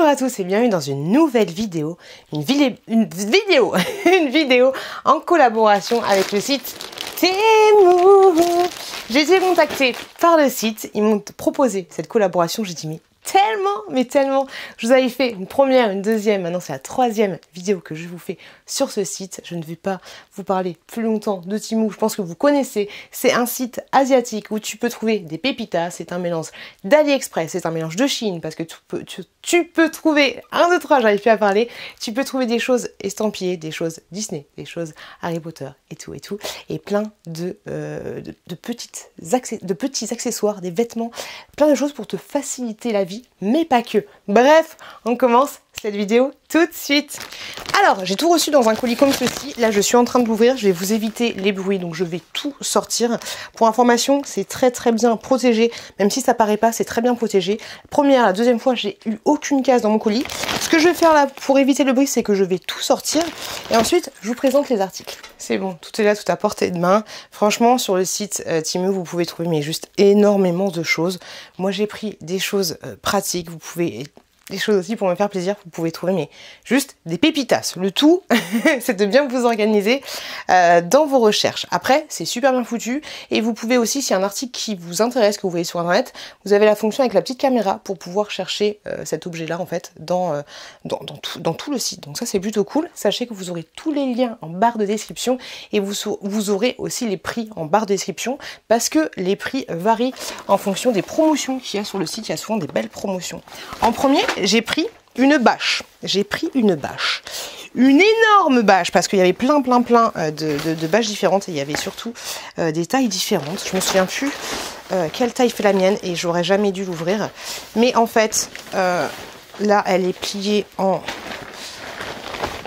à tous et bienvenue dans une nouvelle vidéo, une vidéo en collaboration avec le site Temu. J'ai été contactée par le site, ils m'ont proposé cette collaboration, j'ai dit mais tellement, je vous avais fait une première, une deuxième, maintenant c'est la troisième vidéo que je vous fais sur ce site. Je ne vais pas vous parler plus longtemps de Temu, je pense que vous connaissez, c'est un site asiatique où tu peux trouver des pépitas, c'est un mélange d'AliExpress, c'est un mélange de Chine, parce que tu peux trouver, 1, 2, 3, j'arrive plus à parler, tu peux trouver des choses estampillées, des choses Disney, des choses Harry Potter et tout, et plein de petits accessoires, des vêtements, plein de choses pour te faciliter la vie, mais pas que. Bref, on commence cette vidéo tout de suite. Alors, j'ai tout reçu dans un colis comme ceci. Là, je suis en train de l'ouvrir. Je vais vous éviter les bruits, donc je vais tout sortir. Pour information, c'est très bien protégé. Même si ça paraît pas, c'est très bien protégé. Première, la deuxième fois, j'ai eu aucune casse dans mon colis. Ce que je vais faire là pour éviter le bruit, c'est que je vais tout sortir. Et ensuite, je vous présente les articles. C'est bon, tout est là, tout à portée de main. Franchement, sur le site Temu, vous pouvez trouver mais juste énormément de choses. Moi, j'ai pris des choses pratiques. Vous pouvez... des choses aussi pour me faire plaisir, vous pouvez trouver mais juste des pépitas. Le tout, c'est de bien vous organiser dans vos recherches. Après, c'est super bien foutu et vous pouvez aussi, s'il y a un article qui vous intéresse, que vous voyez sur internet, vous avez la fonction avec la petite caméra pour pouvoir chercher cet objet-là en fait dans tout le site. Donc ça, c'est plutôt cool. Sachez que vous aurez tous les liens en barre de description et vous aurez aussi les prix en barre de description parce que les prix varient en fonction des promotions qu'il y a sur le site. Il y a souvent des belles promotions. En premier, j'ai pris une bâche. Une énorme bâche parce qu'il y avait plein de bâches différentes et il y avait surtout des tailles différentes. Je me souviens plus quelle taille fait la mienne et j'aurais jamais dû l'ouvrir. Mais en fait, là, elle est pliée en...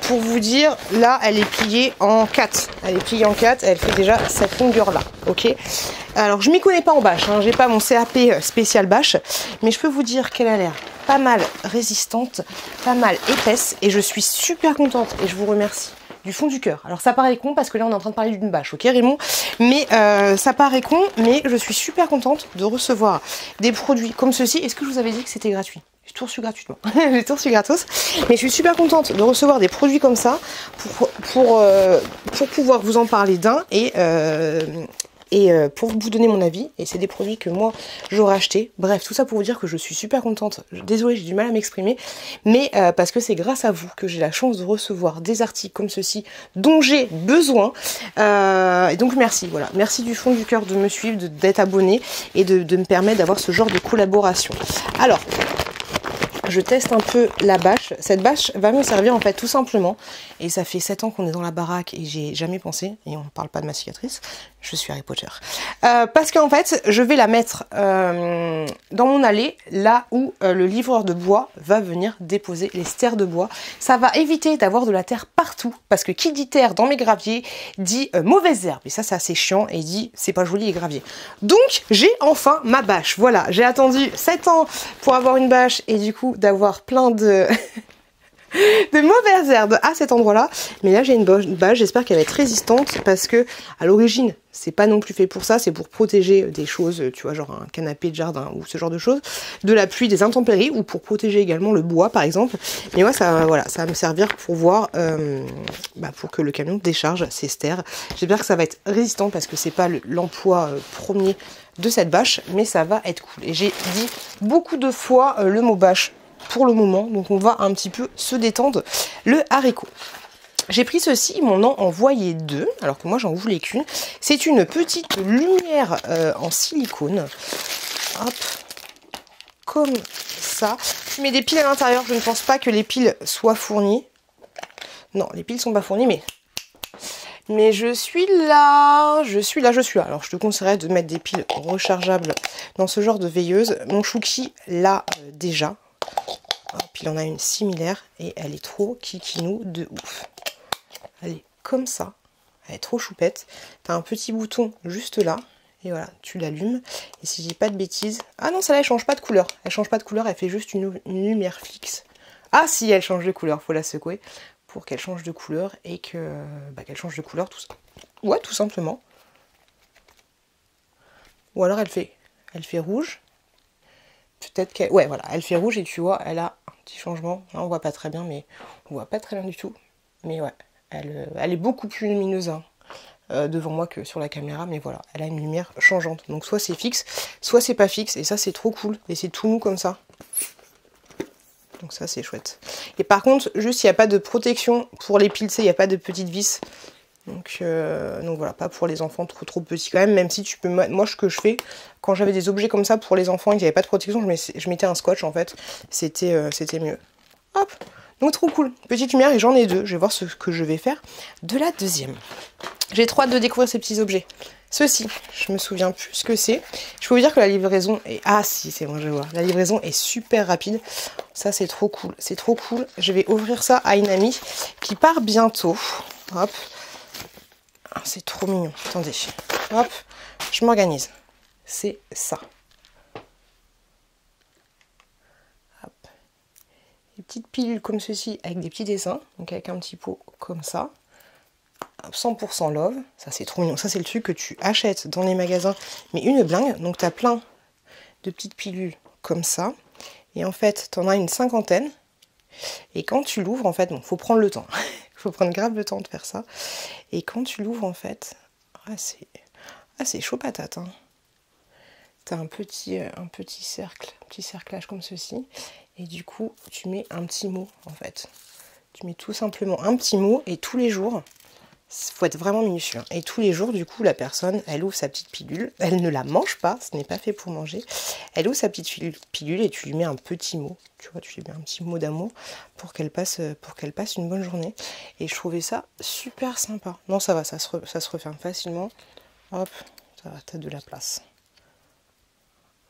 Pour vous dire, là, elle est pliée en 4. Elle est pliée en 4, elle fait déjà cette longueur-là, ok? Alors, je m'y connais pas en bâche, hein, j'ai pas mon CAP spécial bâche, mais je peux vous dire qu'elle a l'air pas mal résistante, pas mal épaisse, et je suis super contente, et je vous remercie du fond du cœur. Alors, ça paraît con, parce que là, on est en train de parler d'une bâche, ok Raymond? Mais ça paraît con, mais je suis super contente de recevoir des produits comme ceci. Est-ce que je vous avais dit que c'était gratuit? J'ai tout reçu gratuitement, j'ai tout reçu gratos, mais je suis super contente de recevoir des produits comme ça pour pouvoir vous en parler d'un et pour vous donner mon avis. Et c'est des produits que moi j'aurais acheté. Bref, tout ça pour vous dire que je suis super contente. Désolée, j'ai du mal à m'exprimer, mais parce que c'est grâce à vous que j'ai la chance de recevoir des articles comme ceci dont j'ai besoin. Et donc merci, voilà, merci du fond du cœur de me suivre, d'être abonné et de me permettre d'avoir ce genre de collaboration. Alors, je teste un peu la bâche. Cette bâche va me servir en fait tout simplement. Et ça fait 7 ans qu'on est dans la baraque et j'ai jamais pensé, et on ne parle pas de ma cicatrice, je suis Harry Potter. Parce qu'en fait, je vais la mettre dans mon allée, là où le livreur de bois va venir déposer les stères de bois. Ça va éviter d'avoir de la terre partout. Parce que qui dit terre dans mes graviers dit mauvaises herbes. Et ça, c'est assez chiant et dit c'est pas joli les graviers. Donc, j'ai enfin ma bâche. Voilà, j'ai attendu 7 ans pour avoir une bâche et du coup d'avoir plein de... de mauvaises herbes à cet endroit-là. Mais là, j'ai une bâche, j'espère qu'elle va être résistante parce que à l'origine, c'est pas non plus fait pour ça, c'est pour protéger des choses, tu vois, genre un canapé de jardin ou ce genre de choses, de la pluie, des intempéries ou pour protéger également le bois, par exemple. Mais moi, ça, voilà, ça va me servir pour voir, pour que le camion décharge ses stères. J'espère que ça va être résistant parce que c'est pas l'emploi premier de cette bâche, mais ça va être cool. Et j'ai dit beaucoup de fois le mot bâche pour le moment, donc on va un petit peu se détendre. Le haricot. J'ai pris ceci, ils m'en ont envoyé 2, alors que moi j'en voulais qu'une. C'est une petite lumière en silicone. Hop, comme ça. Je mets des piles à l'intérieur, je ne pense pas que les piles soient fournies. Non, les piles sont pas fournies, mais je suis là. Alors je te conseillerais de mettre des piles rechargeables dans ce genre de veilleuse. Mon Chouki l'a déjà. Puis il en a une similaire et elle est trop kikinou de ouf. Elle est comme ça, elle est trop choupette. T'as un petit bouton juste là et voilà, tu l'allumes. Et si je dis pas de bêtises, ah non, celle-là elle change pas de couleur. Elle change pas de couleur, elle fait juste une lumière fixe. Ah si, elle change de couleur, faut la secouer pour qu'elle change de couleur et que qu'elle change de couleur tout ça. Ouais, tout simplement. Ou alors elle fait rouge. Peut-être qu'elle... Ouais, voilà, elle fait rouge et tu vois, elle a petit changement. Là, on voit pas très bien, mais on voit pas très bien du tout. Mais ouais, elle est beaucoup plus lumineuse hein, devant moi que sur la caméra, mais voilà, elle a une lumière changeante. Donc soit c'est fixe, soit c'est pas fixe, et ça c'est trop cool. Et c'est tout mou comme ça. Donc ça c'est chouette. Et par contre, juste il n'y a pas de protection pour les piles, il n'y a pas de petites vis. Donc voilà, pas pour les enfants trop petits quand même si tu peux... Moi ce que je fais, quand j'avais des objets comme ça pour les enfants et qu'il n'y avait pas de protection, je mettais un scotch en fait, c'était mieux. Hop, donc trop cool, petite lumière et j'en ai deux, je vais voir ce que je vais faire de la deuxième. J'ai trop hâte de découvrir ces petits objets. Ceci, je me souviens plus ce que c'est. Je peux vous dire que la livraison est... Ah si, c'est bon, je vois. La livraison est super rapide. Ça, c'est trop cool. C'est trop cool. Je vais ouvrir ça à une amie qui part bientôt. Hop. Ah, c'est trop mignon. Attendez. Hop. Je m'organise. C'est ça. Hop. Des petites pilules comme ceci avec des petits dessins. Donc avec un petit pot comme ça. 100% love, ça c'est trop mignon, ça c'est le truc que tu achètes dans les magasins, mais une blingue, donc tu as plein de petites pilules comme ça, et en fait tu en as une cinquantaine, et quand tu l'ouvres en fait, bon faut prendre le temps, il faut prendre grave le temps de faire ça, et quand tu l'ouvres en fait, c'est chaud patate, hein. Tu as un petit cercle, un petit cerclage comme ceci, et du coup tu mets un petit mot en fait, tu mets tout simplement un petit mot, et tous les jours, faut être vraiment minutieux. Hein. Et tous les jours, du coup, la personne, elle ouvre sa petite pilule. Elle ne la mange pas, ce n'est pas fait pour manger. Elle ouvre sa petite pilule et tu lui mets un petit mot. Tu vois, tu lui mets un petit mot d'amour pour qu'elle passe une bonne journée. Et je trouvais ça super sympa. Non, ça va, ça se referme facilement. Hop, ça va, t'as de la place.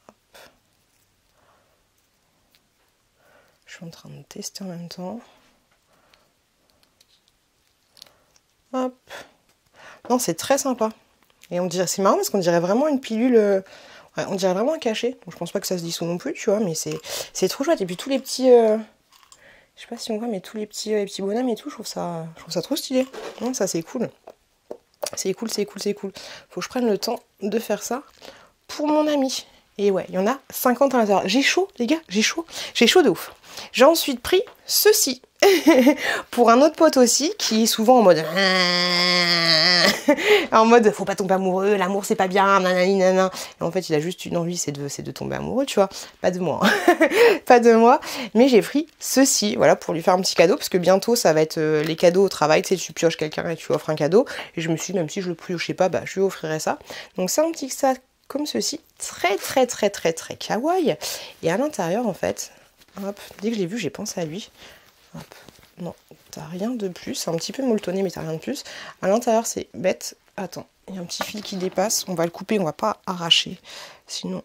Hop. Je suis en train de tester en même temps. Hop. Non, c'est très sympa. Et on dirait, c'est marrant parce qu'on dirait vraiment une pilule, ouais, on dirait vraiment un cachet. Donc je pense pas que ça se dissout non plus, tu vois, mais c'est trop chouette. Et puis tous les petits, je sais pas si on voit, mais tous les petits bonhommes et tout, je trouve ça trop stylé. Non, ça c'est cool. C'est cool. Faut que je prenne le temps de faire ça pour mon ami. Et ouais, il y en a 50 à l'intérieur. J'ai chaud, les gars, j'ai chaud de ouf. J'ai ensuite pris ceci. Pour un autre pote aussi, qui est souvent en mode faut pas tomber amoureux, l'amour c'est pas bien, nanani nanan. Et en fait il a juste une envie, c'est de tomber amoureux, tu vois. Pas de moi, pas de moi. Mais j'ai pris ceci, voilà, pour lui faire un petit cadeau, parce que bientôt ça va être les cadeaux au travail, tu sais, tu pioches quelqu'un et tu lui offres un cadeau. Et je me suis dit, même si je le piochais pas, bah je lui offrirai ça. Donc c'est un petit sac comme ceci, très kawaii. Et à l'intérieur en fait, hop, dès que je l'ai vu, j'ai pensé à lui. Hop. Non, t'as rien de plus. C'est un petit peu molletonné, mais t'as rien de plus. À l'intérieur, c'est bête. Attends, il y a un petit fil qui dépasse. On va le couper, on va pas arracher. Sinon,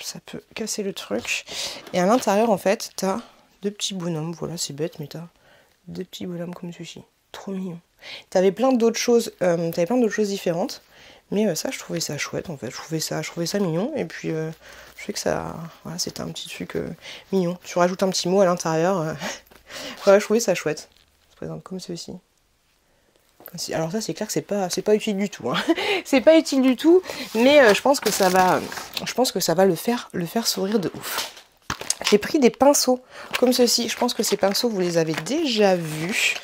ça peut casser le truc. Et à l'intérieur, en fait, t'as deux petits bonhommes. Voilà, c'est bête, mais t'as deux petits bonhommes comme ceci. Trop mignon. T'avais plein d'autres choses différentes. Mais ça, je trouvais ça chouette, en fait. Je trouvais ça mignon. Et puis, je sais que ça... Voilà, c'était un petit truc mignon. Tu rajoutes un petit mot à l'intérieur. Ouais, je trouvais ça chouette. Ça se présente comme ceci. Alors ça, c'est clair que c'est pas utile du tout. Hein. C'est pas utile du tout, mais je pense que ça va le faire sourire de ouf. J'ai pris des pinceaux comme ceci. Je pense que ces pinceaux, vous les avez déjà vus.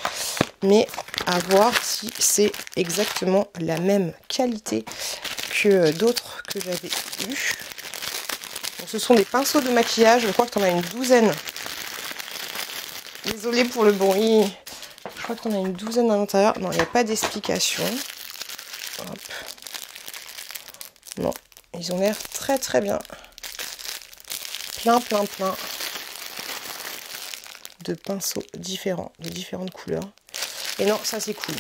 Mais à voir si c'est exactement la même qualité que d'autres que j'avais eus. Donc, ce sont des pinceaux de maquillage. Je crois que tu en as une douzaine. Désolée pour le bruit. Je crois qu'on a une douzaine à l'intérieur. Non, il n'y a pas d'explication. Hop. Non, ils ont l'air très bien. Plein de pinceaux différents, de différentes couleurs. Et non, ça c'est cool.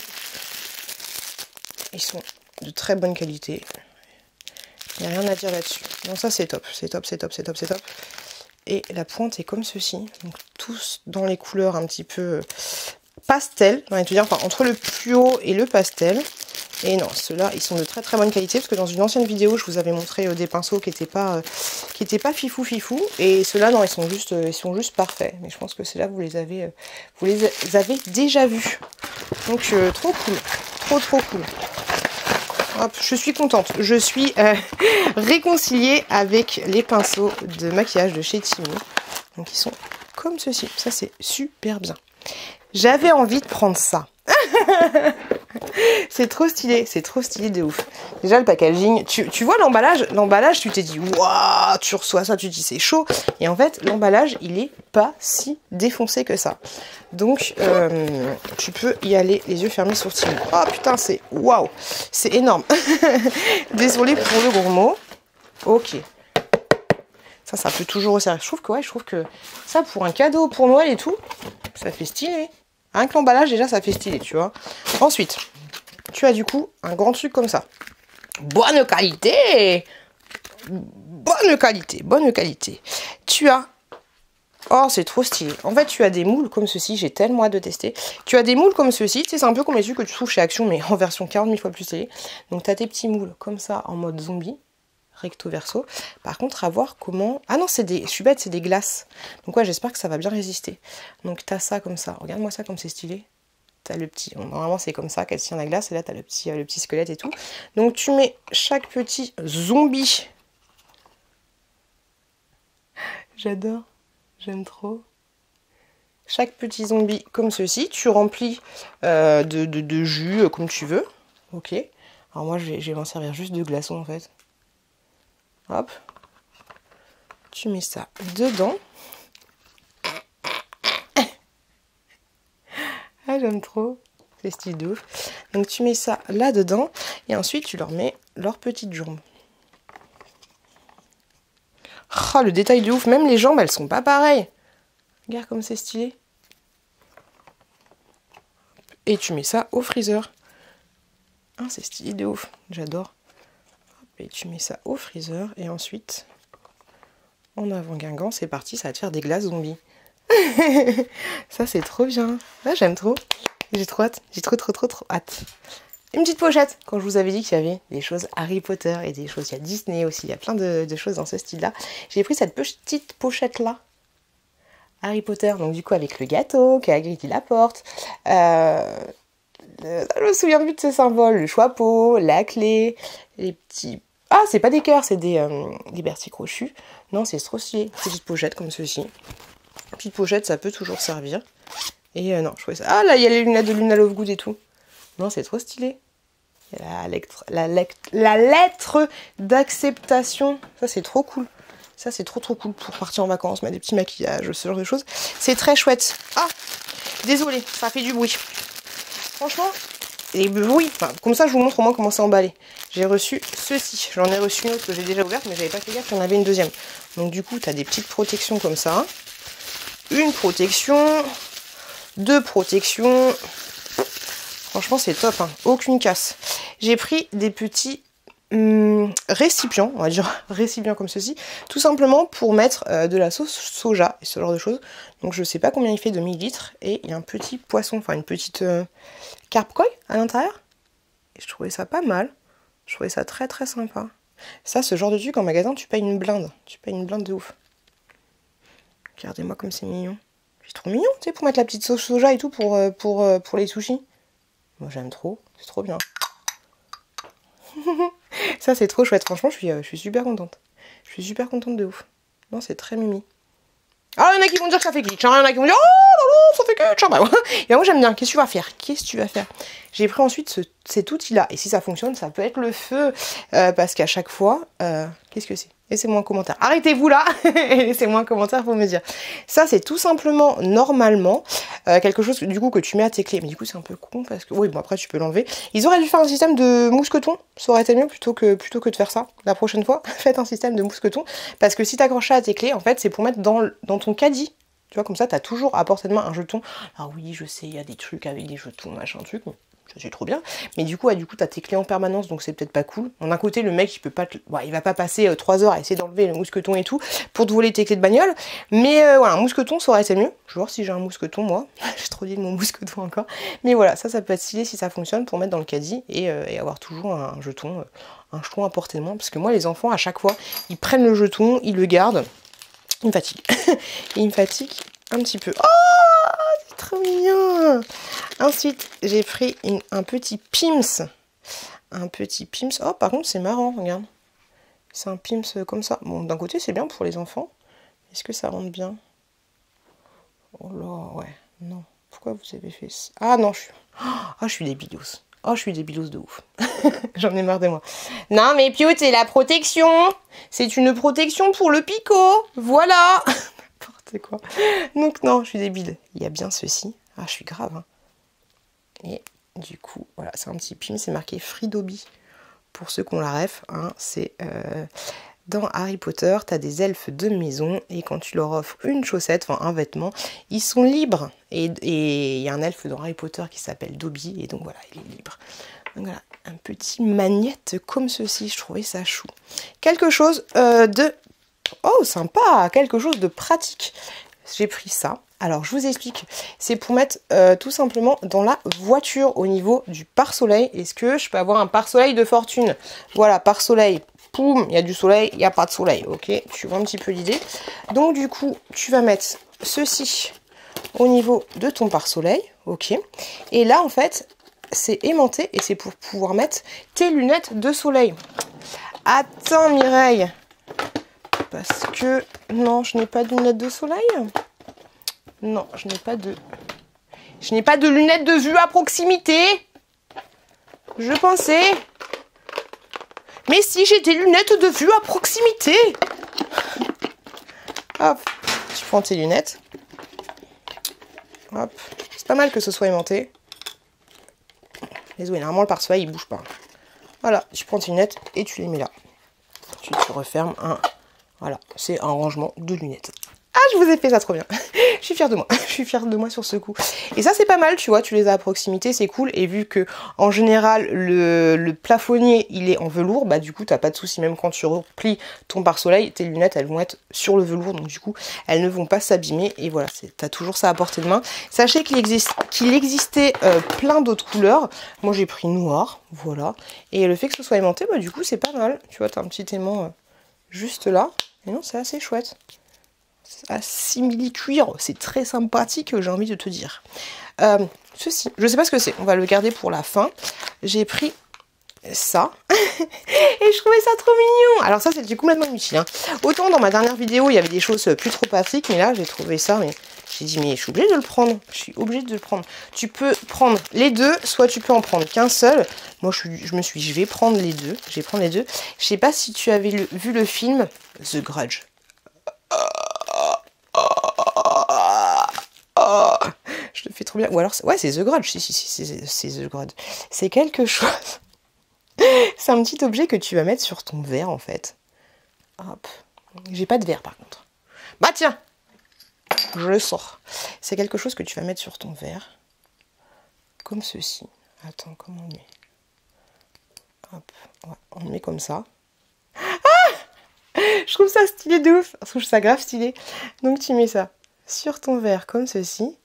Ils sont de très bonne qualité. Il n'y a rien à dire là-dessus. Non, ça c'est top. C'est top. Et la pointe est comme ceci. Donc tous dans les couleurs un petit peu pastel. J'ai envie de te dire, enfin, entre le fluo et le pastel. Et non, ceux-là, ils sont de très bonne qualité. Parce que dans une ancienne vidéo, je vous avais montré des pinceaux qui n'étaient pas fifou. Et ceux-là, non, ils sont juste parfaits. Mais je pense que ceux-là, vous les avez déjà vus. Donc, trop cool. Trop cool. Hop, je suis contente. Je suis réconciliée avec les pinceaux de maquillage de chez Temu. Donc, ils sont comme ceci. Ça, c'est super bien. J'avais envie de prendre ça. C'est trop stylé de ouf. Déjà le packaging, tu vois l'emballage, tu t'es dit waouh, tu reçois ça, tu te dis c'est chaud. Et en fait, l'emballage, il est pas si défoncé que ça. Donc, tu peux y aller les yeux fermés sur Temu. Oh putain, c'est waouh, c'est énorme. Désolée pour le gros mot. Ok. Ça peut toujours resservir. Je trouve que ça, pour un cadeau, pour Noël et tout, ça fait stylé. Rien que l'emballage, déjà, ça fait stylé, tu vois. Ensuite, tu as du coup un grand truc comme ça. Bonne qualité. Bonne qualité. Tu as... Oh, c'est trop stylé. En fait, tu as des moules comme ceci. J'ai tellement hâte de tester. Tu as des moules comme ceci. Tu sais, c'est un peu comme les trucs que tu trouves chez Action, mais en version 40 000 fois plus stylée. Donc, tu as tes petits moules comme ça, en mode zombie. Recto verso. Par contre, à voir comment... Ah non, c'est des... Je suis bête, c'est des glaces. Donc ouais, j'espère que ça va bien résister. Donc t'as ça comme ça. Regarde-moi ça comme c'est stylé. T'as le petit... Normalement, c'est comme ça qu'elle tient la glace. Et là, t'as le petit squelette et tout. Donc tu mets chaque petit zombie. J'adore. J'aime trop. Chaque petit zombie comme ceci. Tu remplis de jus comme tu veux. Ok. Alors moi, je vais m'en servir juste de glaçons en fait. Hop, tu mets ça dedans. Ah, j'aime trop, c'est stylé de ouf. Donc tu mets ça là-dedans et ensuite tu leur mets leurs petites jambes. Oh, le détail de ouf, même les jambes, elles sont pas pareilles. Regarde comme c'est stylé. Et tu mets ça au freezer. Ah, c'est stylé de ouf, j'adore. Et tu mets ça au freezer et ensuite... En avant Guingamp, c'est parti, ça va te faire des glaces zombies. Ça, c'est trop bien. Ah, j'aime trop. J'ai trop hâte. J'ai trop hâte. Une petite pochette. Quand je vous avais dit qu'il y avait des choses Harry Potter et des choses, il y a Disney aussi, il y a plein de choses dans ce style-là. J'ai pris cette petite pochette-là. Harry Potter, donc du coup avec le gâteau, qu'Hagrid il apporte. Je me souviens plus de ces symboles. Le chapeau, la clé, les petits... Ah, c'est pas des cœurs, c'est des bercy crochus. Non, c'est trop stylé. Petite pochette comme ceci. Petite pochette, ça peut toujours servir. Et non, je trouvais ça... Ah, là, il y a les lunettes de Luna Lovegood et tout. Non, c'est trop stylé. Il y a la lettre d'acceptation. Ça, c'est trop cool. Ça, c'est trop cool pour partir en vacances, mettre des petits maquillages, ce genre de choses. C'est très chouette. Ah, désolé, ça fait du bruit. Franchement, les bruits... Enfin, comme ça, je vous montre au moins comment c'est emballé. J'ai reçu ceci. J'en ai reçu une autre que j'ai déjà ouverte, mais j'avais pas fait gaffe qu'il y en avait une deuxième. Donc du coup, tu as des petites protections comme ça. Une protection. Deux protections. Franchement, c'est top. Hein. Aucune casse. J'ai pris des petits récipients, on va dire récipients comme ceci, tout simplement pour mettre de la sauce soja et ce genre de choses. Donc je sais pas combien il fait de millilitres. Et il y a un petit poisson, enfin une petite carpe koi à l'intérieur. Et je trouvais ça pas mal. Je trouvais ça très sympa. Ça, ce genre de truc en magasin, tu payes une blinde. Tu payes une blinde de ouf. Regardez-moi comme c'est mignon. C'est trop mignon, tu sais, pour mettre la petite sauce soja et tout pour les sushis. Moi, j'aime trop. C'est trop bien. Ça, c'est trop chouette. Franchement, je suis super contente. Je suis super contente de ouf. Non, c'est très mimi. Ah, il y en a qui vont dire que ça fait glitch. Hein. Il y en a qui vont dire, oh non, ça fait glitch. Bah, ouais. Et moi, j'aime bien. Qu'est-ce que tu vas faire? Qu'est-ce que tu vas faire? J'ai pris ensuite cet outil-là. Et si ça fonctionne, ça peut être le feu. Parce qu'à chaque fois... Qu'est-ce que c'est? Laissez-moi un commentaire. Arrêtez-vous là et laissez-moi un commentaire pour me dire. Ça, c'est tout simplement, normalement, quelque chose du coup que tu mets à tes clés. Mais du coup, c'est un peu con parce que... Oui, bon, après, tu peux l'enlever. Ils auraient dû faire un système de mousqueton. Ça aurait été mieux plutôt que de faire ça. La prochaine fois, faites un système de mousqueton. Parce que si tu accroches ça à tes clés, en fait, c'est pour mettre dans ton caddie. Tu vois, comme ça, tu as toujours à portée de main un jeton. Ah oui, je sais, il y a des trucs avec des jetons, machin, truc. Ça c'est trop bien, mais du coup t'as tes clés en permanence, donc c'est peut-être pas cool. D'un côté, le mec il peut pas, il va pas passer 3 heures à essayer d'enlever le mousqueton et tout pour te voler tes clés de bagnole, mais voilà, un mousqueton ça aurait été mieux. Je vais voir si j'ai un mousqueton moi, j'ai trop dit de mon mousqueton encore, mais voilà, ça peut être stylé si ça fonctionne pour mettre dans le caddie et avoir toujours un jeton à portée de main, parce que moi les enfants à chaque fois ils prennent le jeton, ils le gardent, ils me fatiguent, ils me fatiguent un petit peu. Oh, c'est trop mignon. Ensuite, j'ai pris un petit Pims. Un petit Pims. Oh, par contre, c'est marrant, regarde. C'est un Pims comme ça. Bon, d'un côté, c'est bien pour les enfants. Est-ce que ça rentre bien? Oh là, ouais, non. Pourquoi vous avez fait ça? Ah non, je suis débilos. Oh, je suis débilos de ouf. J'en ai marre de moi. Non, mais Pio, c'est la protection. C'est une protection pour le picot. Voilà. N'importe quoi. Donc non, je suis débile. Il y a bien ceci. Ah, je suis grave. Hein. Et du coup, voilà, c'est un petit pim. C'est marqué Fridobi. Pour ceux qui ont la ref, hein, c'est... Dans Harry Potter, tu as des elfes de maison et quand tu leur offres une chaussette, enfin un vêtement, ils sont libres. Et il y a un elfe dans Harry Potter qui s'appelle Dobby et donc voilà, il est libre. Donc voilà, un petit magnette comme ceci, je trouvais ça chou. Quelque chose de... Oh, sympa! Quelque chose de pratique. J'ai pris ça. Alors, je vous explique. C'est pour mettre tout simplement dans la voiture au niveau du pare-soleil. Est-ce que je peux avoir un pare-soleil de fortune? Voilà, pare-soleil. Poum, il y a du soleil, il n'y a pas de soleil, ok? Tu vois un petit peu l'idée. Donc du coup, tu vas mettre ceci au niveau de ton pare-soleil, ok? Et là, en fait, c'est aimanté et c'est pour pouvoir mettre tes lunettes de soleil. Attends, Mireille, parce que... Non, je n'ai pas de lunettes de soleil. Non, je n'ai pas de... Je n'ai pas de lunettes de vue à proximité. Je pensais... Mais si j'ai des lunettes de vue à proximité. Hop, tu prends tes lunettes. Hop, c'est pas mal que ce soit aimanté. Désolé, normalement le pare-soleil il bouge pas. Voilà, tu prends tes lunettes et tu les mets là. Tu refermes un... Voilà, c'est un rangement de lunettes. Ah, je vous ai fait ça trop bien. Je suis fière de moi. Je suis fière de moi sur ce coup. Et ça, c'est pas mal, tu vois. Tu les as à proximité, c'est cool. Et vu que, en général, le plafonnier, il est en velours, bah du coup, t'as pas de souci. Même quand tu replies ton pare-soleil, tes lunettes, elles vont être sur le velours. Donc du coup, elles ne vont pas s'abîmer. Et voilà, t'as toujours ça à portée de main. Sachez qu'il existait plein d'autres couleurs. Moi, j'ai pris noir. Voilà. Et le fait que ce soit aimanté, bah du coup, c'est pas mal. Tu vois, t'as un petit aimant juste là. Et non, c'est assez chouette. À simili-cuir, c'est très sympathique, j'ai envie de te dire. Ceci, je sais pas ce que c'est, on va le garder pour la fin. J'ai pris ça, et je trouvais ça trop mignon. Alors ça, c'est complètement inutile. Hein. Autant dans ma dernière vidéo, il y avait des choses plus trop pratiques, mais là, j'ai trouvé ça, mais j'ai dit, mais je suis obligée de le prendre. Je suis obligée de le prendre. Tu peux prendre les deux, soit tu peux en prendre qu'un seul. Moi, je vais prendre les deux. Je vais prendre les deux. Je sais pas si tu avais vu le film The Grudge. Je le fais trop bien. Ou alors, ouais, c'est The Grudge. Si, c'est The Grudge. C'est quelque chose. C'est un petit objet que tu vas mettre sur ton verre, en fait. Hop. J'ai pas de verre, par contre. Bah, tiens. Je le sors. C'est quelque chose que tu vas mettre sur ton verre. Comme ceci. Attends, comment on met? Hop. Ouais, on le met comme ça. Ah! Je trouve ça stylé de ouf. Je trouve ça grave stylé. Donc, tu mets ça sur ton verre comme ceci.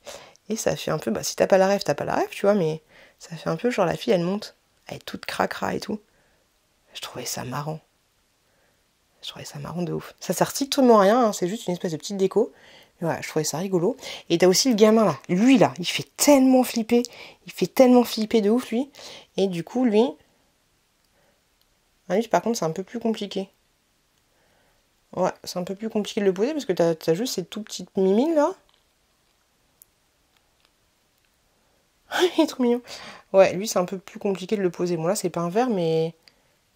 Et ça fait un peu, bah si t'as pas la rêve, tu vois, mais ça fait un peu genre la fille, elle monte. Elle est toute cracra et tout. Je trouvais ça marrant. Je trouvais ça marrant de ouf. Ça sert strictement à rien, hein, c'est juste une espèce de petite déco. Mais voilà, je trouvais ça rigolo. Et t'as aussi le gamin là. Lui là, il fait tellement flipper. Il fait tellement flipper de ouf lui. Et du coup, lui... Ah, lui par contre, c'est un peu plus compliqué. Ouais, c'est un peu plus compliqué de le poser parce que t'as juste cette toute petite mimine là. Il est trop mignon. Ouais, lui, c'est un peu plus compliqué de le poser. Bon, là, c'est pas un verre, mais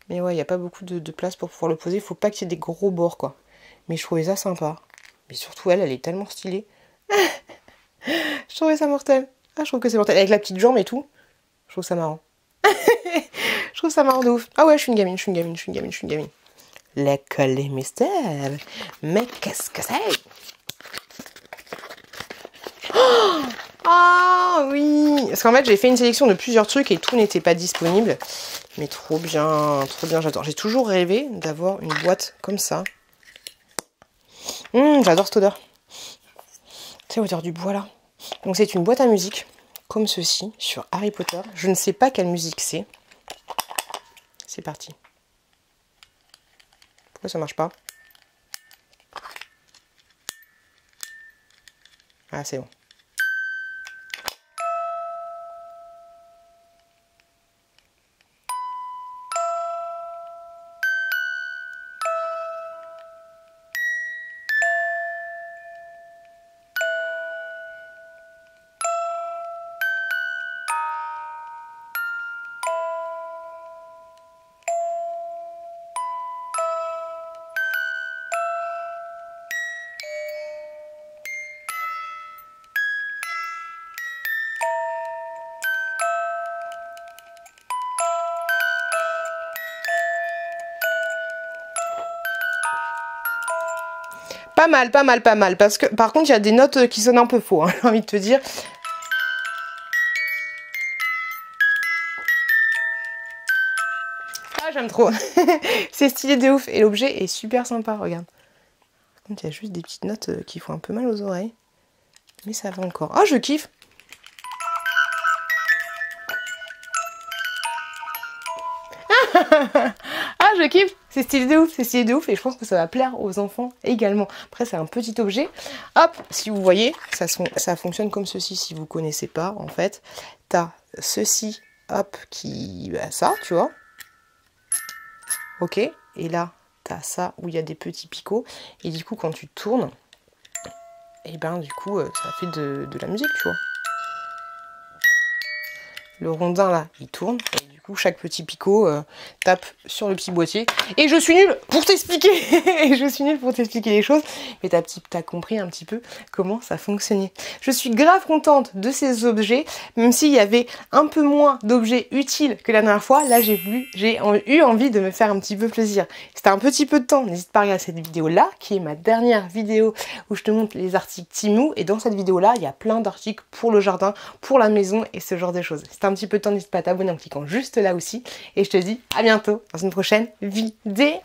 ouais, il n'y a pas beaucoup de place pour pouvoir le poser. Il faut pas qu'il y ait des gros bords, quoi. Mais je trouvais ça sympa. Mais surtout, elle est tellement stylée. Je trouvais ça mortel. Ah, je trouve que c'est mortel. Avec la petite jambe et tout. Je trouve ça marrant. Je trouve ça marrant de ouf. Ah ouais, je suis une gamine. L'école des mystères. Mais qu'est-ce que c'est? Ah oui! Parce qu'en fait, j'ai fait une sélection de plusieurs trucs et tout n'était pas disponible. Mais trop bien, j'adore. J'ai toujours rêvé d'avoir une boîte comme ça. J'adore cette odeur. C'est l'odeur du bois là. Donc c'est une boîte à musique, comme ceci, sur Harry Potter. Je ne sais pas quelle musique c'est. C'est parti. Pourquoi ça marche pas? Ah, c'est bon. Pas mal, pas mal, pas mal. Parce que, par contre, il y a des notes qui sonnent un peu faux, hein, j'ai envie de te dire. Ah, j'aime trop. C'est stylé de ouf. Et l'objet est super sympa, regarde. Par contre, il y a juste des petites notes qui font un peu mal aux oreilles. Mais ça va encore. Ah, je kiffe. Ah, je kiffe. C'est stylé de ouf, c'est stylé de ouf. Et je pense que ça va plaire aux enfants également. Après, c'est un petit objet. Hop, si vous voyez, ça fonctionne comme ceci. Si vous connaissez pas, en fait, t'as ceci, hop, qui... Bah, ça, tu vois. Ok. Et là, t'as ça où il y a des petits picots. Et du coup, quand tu tournes, et ben du coup, ça fait de la musique, tu vois. Le rondin là, il tourne. Et du coup, chaque petit picot tape sur le petit boîtier. Et je suis nulle pour t'expliquer. Je suis nulle pour t'expliquer les choses. Mais t'as compris un petit peu comment ça fonctionnait. Je suis grave contente de ces objets. Même s'il y avait un peu moins d'objets utiles que la dernière fois. Là, j'ai eu envie de me faire un petit peu plaisir. C'était un petit peu de temps. N'hésite pas à regarder cette vidéo là, qui est ma dernière vidéo où je te montre les articles Temu. Et dans cette vidéo là, il y a plein d'articles pour le jardin, pour la maison et ce genre de choses. Si t'as un petit peu de temps, n'hésite pas à t'abonner en cliquant juste là aussi. Et je te dis à bientôt dans une prochaine vidéo.